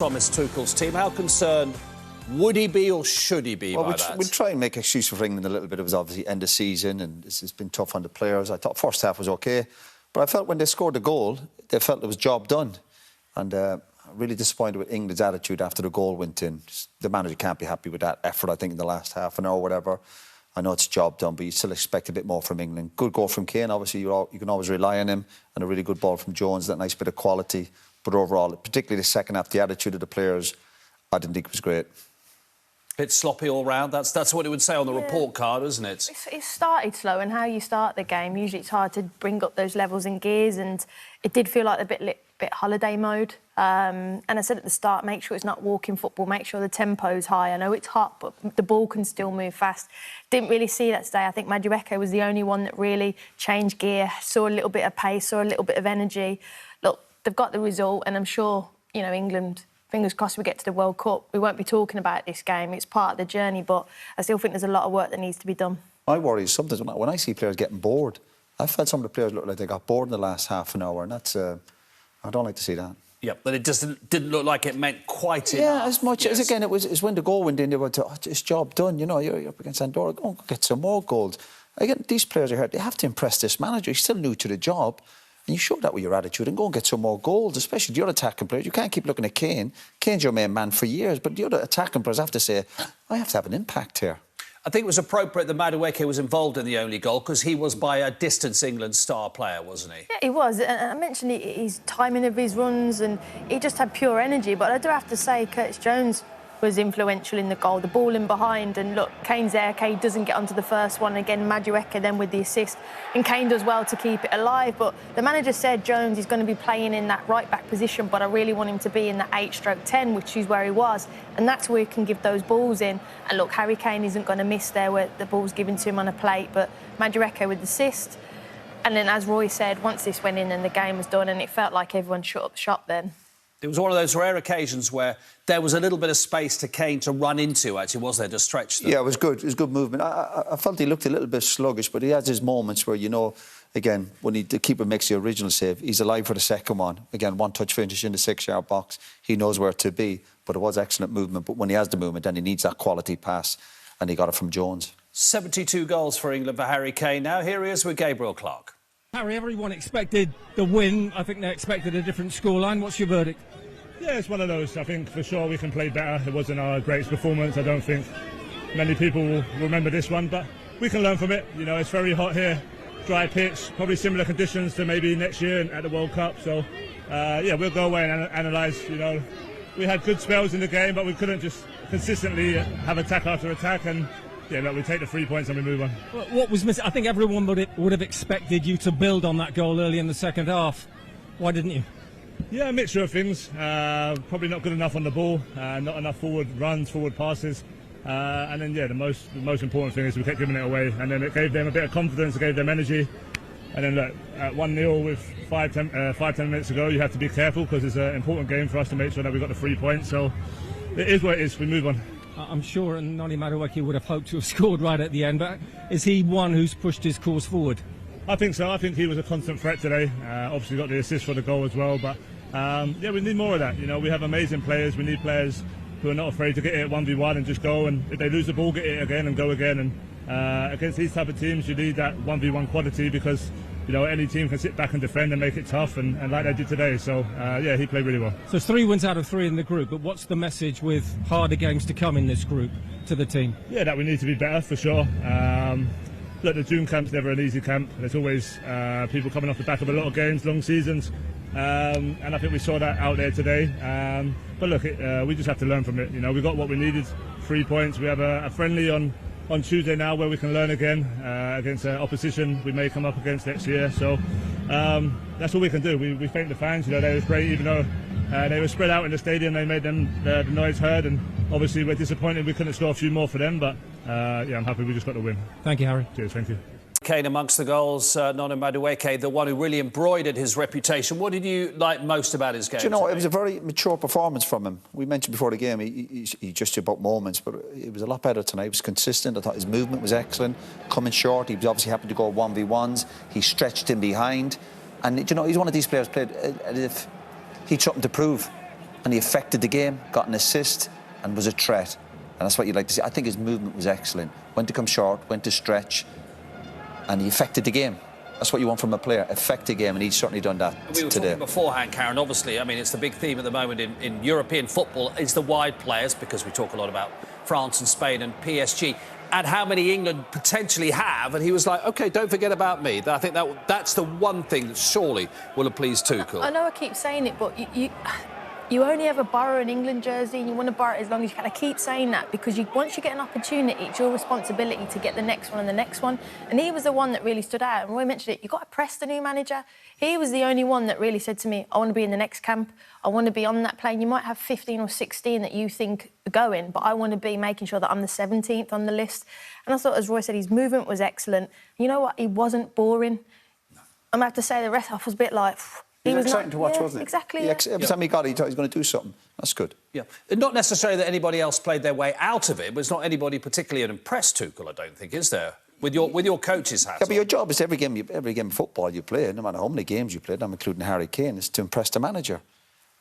Thomas Tuchel's team. How concerned would he be or should he be by that? We'll try and make excuse for England a little bit. It was obviously end of season and it's been tough on the players. I thought first half was OK, but I felt when they scored the goal, they felt it was job done. And really disappointed with England's attitude after the goal went in. The manager can't be happy with that effort, I think, in the last half an hour or whatever. I know it's job done, but you still expect a bit more from England. Good goal from Kane, obviously you can always rely on him, and a really good ball from Jones, that nice bit of quality. But overall, particularly the second half, the attitude of the players, I didn't think was great. Bit sloppy all round. That's what it would say on the report card, isn't it? It started slow, and how you start the game, usually it's hard to bring up those levels and gears, and it did feel like a bit holiday mode. And I said at the start, make sure it's not walking football, make sure the tempo's high. I know it's hot, but the ball can still move fast. Didn't really see that today. I think Madueke was the only one that really changed gear, saw a little bit of pace, saw a little bit of energy. Look, they've got the result, and I'm sure, you know, England, fingers crossed we get to the World Cup. We won't be talking about this game. It's part of the journey, but I still think there's a lot of work that needs to be done. My worry is sometimes when I see players getting bored, I felt some of the players looked like they got bored in the last half an hour, and that's... I don't like to see that. Yeah, but it just didn't look like it meant quite enough. Yeah, as much as, again, it was when the goal went in, they went, oh, it's job done, you know, you're up against Andorra, go and get some more goals. Again, these players are here, they have to impress this manager. He's still new to the job, and you show that with your attitude and go and get some more goals, especially the other attacking players. You can't keep looking at Kane. Kane's your main man for years, but the other attacking players have to say, I have to have an impact here. I think it was appropriate that Madueke was involved in the only goal because he was by a distance England's star player, wasn't he? Yeah, he was. And I mentioned his timing of his runs, and he just had pure energy. But I do have to say, Curtis Jones was influential in the goal. The ball in behind, and look, Kane's there. Kane doesn't get onto the first one. Again, Madueke then with the assist. And Kane does well to keep it alive. But the manager said Jones is going to be playing in that right-back position, but I really want him to be in the 8/10, which is where he was. And that's where he can give those balls in. And look, Harry Kane isn't going to miss there where the ball's given to him on a plate. But Madueke with the assist. And then, as Roy said, once this went in and the game was done, and it felt like everyone shut up shop then. It was one of those rare occasions where there was a little bit of space to Kane to run into, actually, was there, to stretch them? Yeah, it was good. It was good movement. I felt he looked a little bit sluggish, but he has his moments where, you know, again, when the keeper makes the original save, he's alive for the second one. Again, one-touch finish in the 6-yard box. He knows where to be, but it was excellent movement. But when he has the movement, then he needs that quality pass, and he got it from Jones. 72 goals for England for Harry Kane. Now, here he is with Gabriel Clark. Harry, everyone expected the win. I think they expected a different scoreline. What's your verdict? Yeah, it's one of those. I think for sure we can play better. It wasn't our greatest performance. I don't think many people will remember this one, but we can learn from it. You know, it's very hot here, dry pitch, probably similar conditions to maybe next year at the World Cup. So, yeah, we'll go away and analyse. You know, we had good spells in the game, but we couldn't just consistently have attack after attack. And yeah, look, we take the 3 points and we move on. What was missing? I think everyone would have expected you to build on that goal early in the second half. Why didn't you? Yeah, a mixture of things. Probably not good enough on the ball, not enough forward runs, forward passes. And then, yeah, the most important thing is we kept giving it away. And then it gave them a bit of confidence, it gave them energy. And then, look, at 1-0 with 5-10 minutes ago, you have to be careful because it's an important game for us to make sure that we got the 3 points. So it is what it is, we move on. I'm sure Noni Madueke would have hoped to have scored right at the end, but is he one who's pushed his course forward? I think so. I think he was a constant threat today. Obviously got the assist for the goal as well, but yeah, we need more of that. You know, we have amazing players. We need players who are not afraid to get it 1v1 and just go, and if they lose the ball, get it again and go again. And against these type of teams, you need that 1v1 quality because, you know, any team can sit back and defend and make it tough, and like they did today. So, yeah, he played really well. So it's 3 wins out of 3 in the group, but what's the message with harder games to come in this group to the team? Yeah, that we need to be better for sure. Look, the June camp's never an easy camp. There's always people coming off the back of a lot of games, long seasons, and I think we saw that out there today. But look, we just have to learn from it. You know, we got what we needed, 3 points. We have a friendly on Tuesday now where we can learn again against opposition we may come up against next year. So that's all we can do. We thank the fans. You know, they were great, even though they were spread out in the stadium. They made them the noise heard, and obviously we're disappointed we couldn't score a few more for them. But yeah, I'm happy we just got the win. Thank you, Harry. Cheers, thank you. Kane amongst the goals, Noni Madueke, the one who really embroidered his reputation. What did you like most about his game? Do you know, it was a very mature performance from him. We mentioned before the game, he just about moments, but it was a lot better tonight. He was consistent. I thought his movement was excellent. Coming short, he was obviously happy to go 1v1s. He stretched in behind. And, you know, he's one of these players played as if he'd something to prove. and he affected the game, got an assist, and was a threat. And that's what you'd like to see. I think his movement was excellent. Went to come short, went to stretch, and he affected the game. That's what you want from a player, affect the game, and he's certainly done that we were today. talking beforehand, Karen, obviously, I mean, it's the big theme at the moment in European football is the wide players, because we talk a lot about France and Spain and PSG, and how many England potentially have, and he was like, OK, don't forget about me. I think that's the one thing that surely will have pleased Tuchel. I know I keep saying it, but you only ever borrow an England jersey and you want to borrow it as long as you can. I keep saying that because once you get an opportunity, it's your responsibility to get the next one and the next one. And he was the one that really stood out. And Roy mentioned it, you've got to press the new manager. He was the only one that really said to me, I want to be in the next camp. I want to be on that plane. You might have 15 or 16 that you think are going, but I want to be making sure that I'm the 17th on the list. And I thought, as Roy said, his movement was excellent. You know what? He wasn't boring. I'm going to have to say the rest, I was a bit like... It was exciting to watch, wasn't it? Exactly. Every time he got it, he thought he was going to do something. That's good. Yeah. Not necessarily that anybody else played their way out of it, but it's not anybody particularly impressed Tuchel, I don't think, is there? With your coach's hat. Yeah, but your job is every game of football you play, no matter how many games you played, I'm including Harry Kane, is to impress the manager.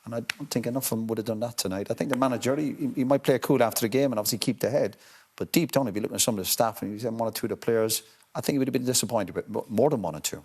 And I don't think enough of them would have done that tonight. I think the manager, he might play it cool after the game and obviously keep the head, but deep down, if you look at some of the staff and you said one or two of the players, I think he would have been disappointed with more than one or two.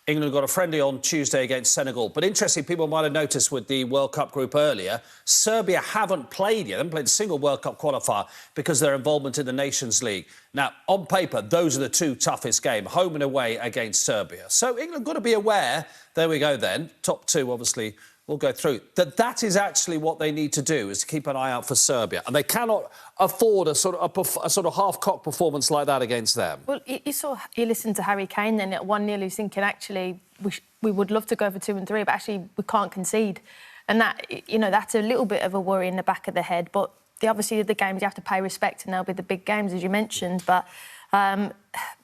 England got a friendly on Tuesday against Senegal. But interesting, people might have noticed with the World Cup group earlier, Serbia haven't played yet. They haven't played a single World Cup qualifier because of their involvement in the Nations League. Now, on paper, those are the two toughest games, home and away against Serbia. So England got to be aware, there we go then, top two, obviously, we'll go through, that is actually what they need to do, is to keep an eye out for Serbia. And they cannot afford a sort of half-cocked performance like that against them. Well, you listened to Harry Kane then at 1-0, who's thinking, actually, we would love to go for 2 and 3, but actually we can't concede. And that, you know, that's a little bit of a worry in the back of the head. But obviously the games you have to pay respect, and they'll be the big games, as you mentioned. But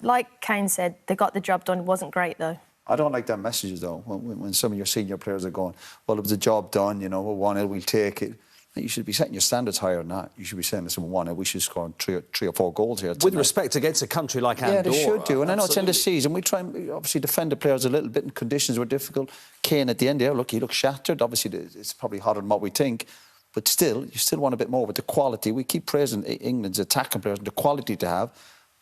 like Kane said, they got the job done. It wasn't great, though. I don't like that message, though, when some of your senior players are going, well, it was a job done, you know, 1-0, we'll take it. You should be setting your standards higher than that. You should be saying to someone, 1-0, we should score three or four goals here tonight. With respect against a country like Andorra. Yeah, they should do. And absolutely. I know it's end of season. We try and obviously defend the players a little bit, and conditions were difficult. Kane at the end there, look, he looked shattered. Obviously, it's probably hotter than what we think. But still, you still want a bit more with the quality. We keep praising England's attacking players and the quality to have,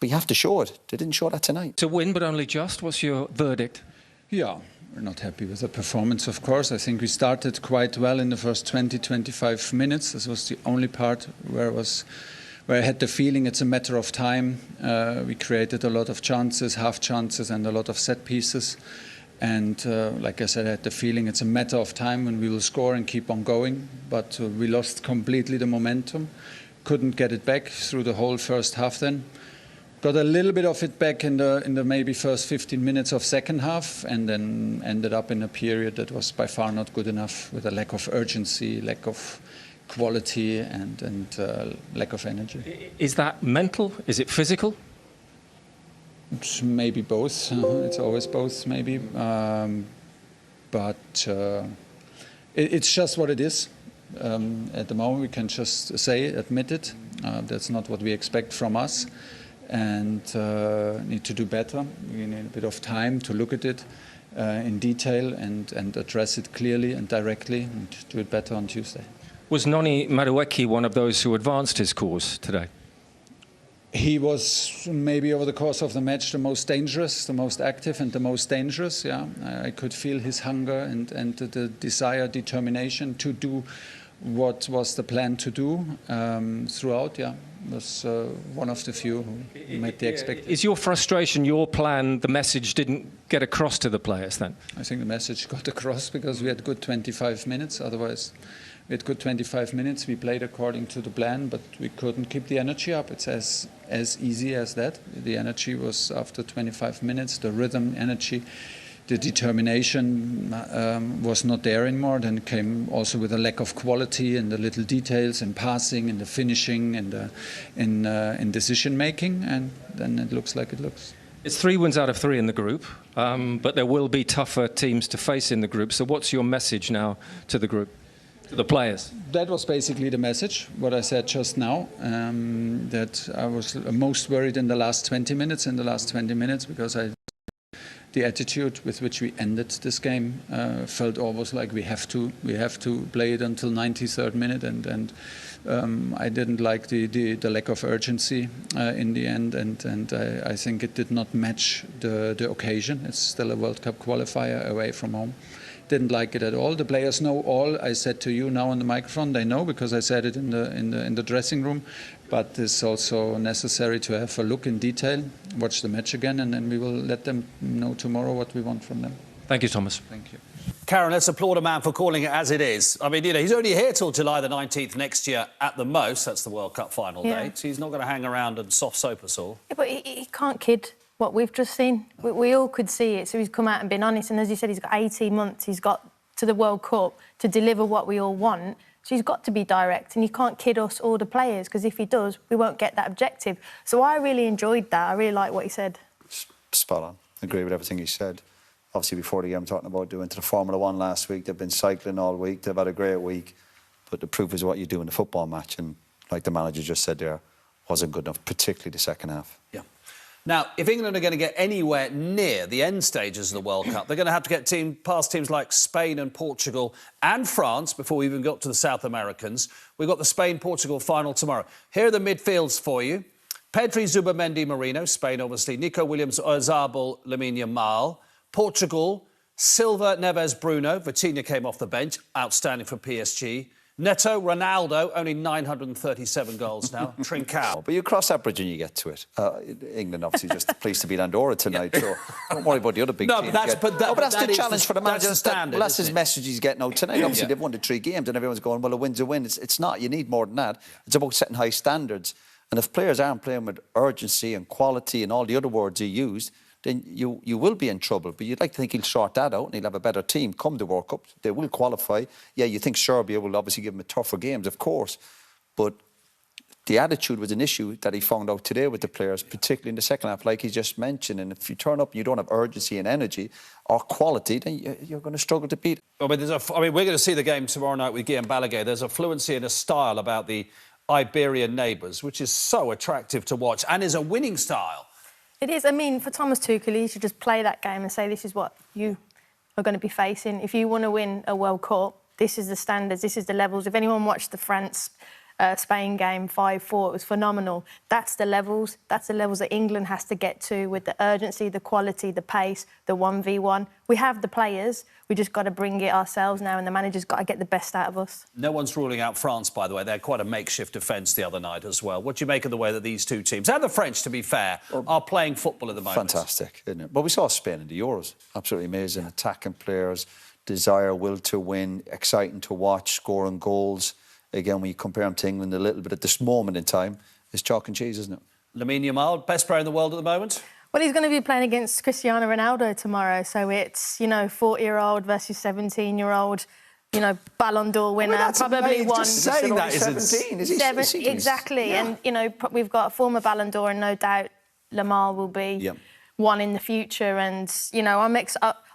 but you have to show it. They didn't show that tonight. To win, but only just. What's your verdict? Yeah, we're not happy with the performance, of course. I think we started quite well in the first 20-25 minutes. This was the only part where I had the feeling it's a matter of time. We created a lot of chances, half chances, and a lot of set pieces. And like I said, I had the feeling it's a matter of time when we will score and keep on going. But we lost completely the momentum. Couldn't get it back through the whole first half then. Got a little bit of it back in the maybe first 15 minutes of second half, and then ended up in a period that was by far not good enough, with a lack of urgency, lack of quality, and lack of energy. Is that mental? Is it physical? It's maybe both. It's always both, maybe. But it's just what it is. At the moment, we can just admit it. That's not what we expect from us. And need to do better. We need a bit of time to look at it in detail and address it clearly and directly, and do it better on Tuesday. Was Noni Madueke one of those who advanced his cause today? He was maybe over the course of the match the most dangerous, the most active and the most dangerous, yeah. I could feel his hunger and the desire, determination to do what was the plan to do throughout, yeah. Was one of the few who met the expectation. Is your frustration, your plan, the message didn't get across to the players then? I think the message got across because we had good 25 minutes. Otherwise, we had good 25 minutes. We played according to the plan, but we couldn't keep the energy up. It's as easy as that. The energy was after 25 minutes, the rhythm, energy, the determination was not there anymore. Then it came also with a lack of quality and the little details in passing and the finishing and in decision making, and then it looks like it looks. It's 3 wins out of 3 in the group, but there will be tougher teams to face in the group. So what's your message now to the group, to the players? That was basically the message, what I said just now, that I was most worried in the last 20 minutes, because the attitude with which we ended this game felt almost like we have to play it until 93rd minute, and I didn't like the lack of urgency in the end, and I think it did not match the occasion. It's still a World Cup qualifier away from home. Didn't like it at all. The players know all I said to you now on the microphone. They know because I said it in the dressing room. But it's also necessary to have a look in detail, watch the match again, and then we will let them know tomorrow what we want from them. Thank you, Thomas. Thank you. Karen, let's applaud a man for calling it as it is. I mean, he's only here till July the 19th next year at the most. That's the World Cup final date. So he's not going to hang around and soft soap us all. Yeah, but he can't kid what we've just seen. We all could see it, so he's come out and been honest. And as you said, he's got 18 months. He's got to the World Cup to deliver what we all want. So he's got to be direct, and he can't kid us or the players, because if he does, we won't get that objective. So I really enjoyed that. I really like what he said. Spot on. Agree with everything he said. Obviously, before the game, I'm talking about doing to the Formula One last week. They've been cycling all week. They've had a great week. But the proof is what you do in the football match. And like the manager just said there, wasn't good enough, particularly the second half. Yeah. Now, if England are going to get anywhere near the end stages of the World Cup, they're going to have to get past teams like Spain and Portugal and France before we even got to the South Americans. We've got the Spain-Portugal final tomorrow. Here are the midfields for you. Pedri, Zubamendi, Marino, Spain, obviously. Nico Williams, Oyarzabal, Lamine Yamal. Portugal, Silva, Neves, Bruno. Vitinha came off the bench. Outstanding for PSG. Neto, Ronaldo, only 937 goals now. Trincao. But you cross that bridge and you get to it. England, obviously, just pleased to beat Andorra tonight. So don't worry about the other big teams. But that's the challenge for the manager. That's the standard, that's his message he's getting out tonight. Obviously, they've won the 3 games and everyone's going, well, a win's a win. It's not. You need more than that. It's about setting high standards. And if players aren't playing with urgency and quality and all the other words he used, then you will be in trouble. But you'd like to think he'll sort that out and he'll have a better team come the World Cup. They will qualify. Yeah, you think Serbia will obviously give him a tougher games, of course. But the attitude was an issue that he found out today with the players, particularly in the second half, like he just mentioned. And if you turn up and you don't have urgency and energy or quality, then you're going to struggle to beat. I mean, we're going to see the game tomorrow night with Guillaume Balaguer. There's a fluency and a style about the Iberian neighbours, which is so attractive to watch and is a winning style. It is. I mean, for Thomas Tuchel, he should just play that game and say, this is what you are going to be facing. If you want to win a World Cup, this is the standards, this is the levels. If anyone watched the France-Spain game, 5-4, it was phenomenal. That's the levels. That's the levels that England has to get to with the urgency, the quality, the pace, the 1v1. We have the players. We just got to bring it ourselves now, and the manager's got to get the best out of us. No one's ruling out France, by the way. They had quite a makeshift defence the other night as well. What do you make of the way that these two teams, and the French, to be fair, are playing football at the moment? Fantastic, isn't it? But we saw Spain in the Euros. Absolutely amazing. Attacking players, desire, will to win, exciting to watch, scoring goals. Again, when you compare them to England a little bit at this moment in time, it's chalk and cheese, isn't it? Lamine Yamal, best player in the world at the moment? Well, he's going to be playing against Cristiano Ronaldo tomorrow, so it's, 40-year-old versus 17-year-old, Ballon d'Or winner, probably won. Just saying that is 17. Is he exactly, yeah. And, we've got a former Ballon d'Or, and no doubt Lamar will be one in the future, and,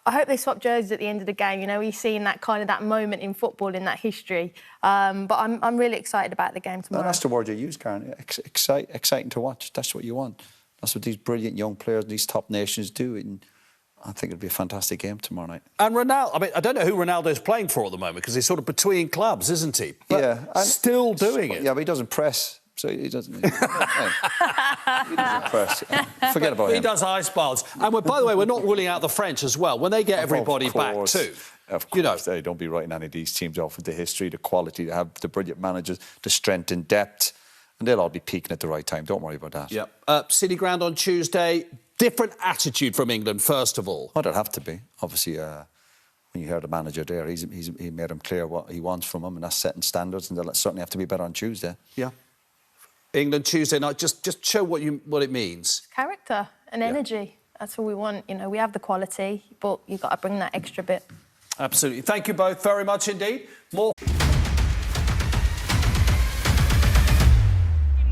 I hope they swap jerseys at the end of the game. He's seeing that that moment in football, in that history. But I'm really excited about the game tomorrow. No, that's the word you use, Karen. Exciting to watch. That's what you want. That's what these brilliant young players, these top nations do. And I think it'll be a fantastic game tomorrow night. And Ronaldo, I don't know who Ronaldo's playing for at the moment, because he's sort of between clubs, isn't he? But still doing it. Yeah, but he doesn't press. So he doesn't. He doesn't press. Forget about him. He does ice baths. And by the way, we're not ruling out the French as well. When they get everybody back too. Of course, they don't be writing any of these teams off with the history, the quality, they have the brilliant managers, the strength and depth, and they'll all be peaking at the right time. Don't worry about that. Yep. City Ground on Tuesday. Different attitude from England, first of all. Well, there'll have to be. Obviously, when you hear the manager there, he made him clear what he wants from him, and that's setting standards, and they'll certainly have to be better on Tuesday. Yeah. England Tuesday night, just show what it means. Character and energy. That's all we want. We have the quality, but you've got to bring that extra bit. Absolutely. Thank you both very much indeed. More.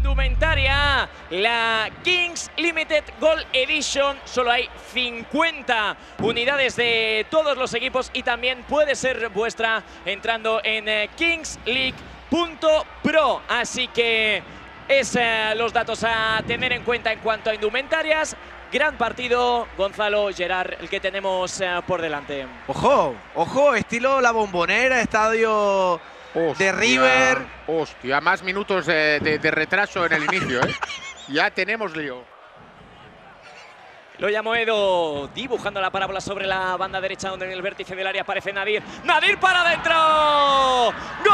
Indumentaria, la Kings Limited Gold Edition. Solo hay 50 unidades de todos los equipos y también puede ser vuestra entrando en kingsleague.pro. Así que es los datos a tener en cuenta en cuanto a indumentarias. Gran partido, Gonzalo, Gerard, el que tenemos por delante. Ojo, ojo, estilo La Bombonera, estadio de River. Hostia, más minutos de retraso en el inicio, ¿eh? Ya tenemos lío. Lo llamó Edo, dibujando la parábola sobre la banda derecha, donde en el vértice del área aparece Nadir. ¡Nadir para adentro! ¡Gol!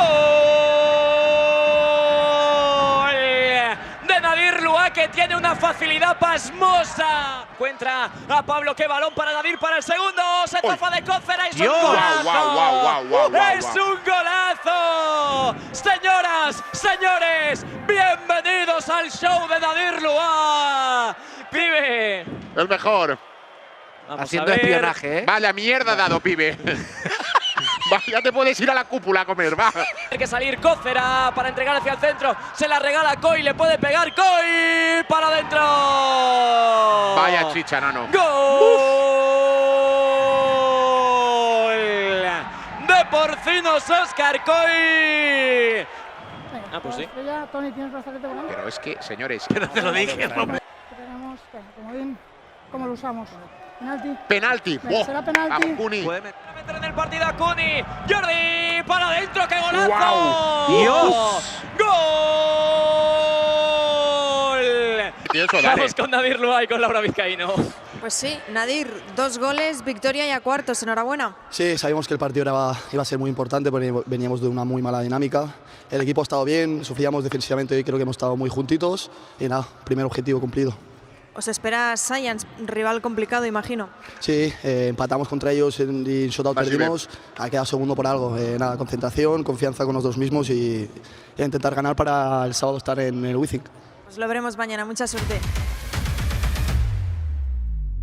De Nadir Lua, que tiene una facilidad pasmosa. Encuentra a Pablo, qué balón para Nadir para el segundo. Se zafa de Cócera, es un golazo. ¡Es un golazo! Señoras, señores, bienvenidos al show de Nadir Lua. Pibe. El mejor. Vamos haciendo espionaje, ¿eh? Vaya mierda dado, pibe. Va, ya te puedes ir a la cúpula a comer, va. Tiene que salir Cócera para entregar hacia el centro. Se la regala Coy, le puede pegar Coy para adentro. Vaya chicha, nano. ¡Gol! De Porcinos Óscar Coy. Ah, pues sí. Pero es que, señores, Pero te lo dije. Tenemos, ¿cómo lo usamos? penalti. Será penalti. Vamos, Kuni. Puede meter en el partido a Kuni. Jordi para adentro, ¡qué golazo! ¡Guau! ¡Dios! ¡Gol! Vamos con Nadir Lua y con Laura Vizcaíno. Pues sí, Nadir, 2 goles, victoria y a cuartos, enhorabuena. Sí, sabíamos que el partido iba a ser muy importante porque veníamos de una muy mala dinámica. El equipo ha estado bien, sufríamos defensivamente y creo que hemos estado muy juntitos. Y nada, primer objetivo cumplido. Os espera Science, rival complicado, imagino. Sí, empatamos contra ellos y en shootout perdimos. Ha quedado segundo por algo. Nada, concentración, confianza con nosotros mismos y intentar ganar para el sábado estar en el Wizzing. Os lo veremos mañana, mucha suerte.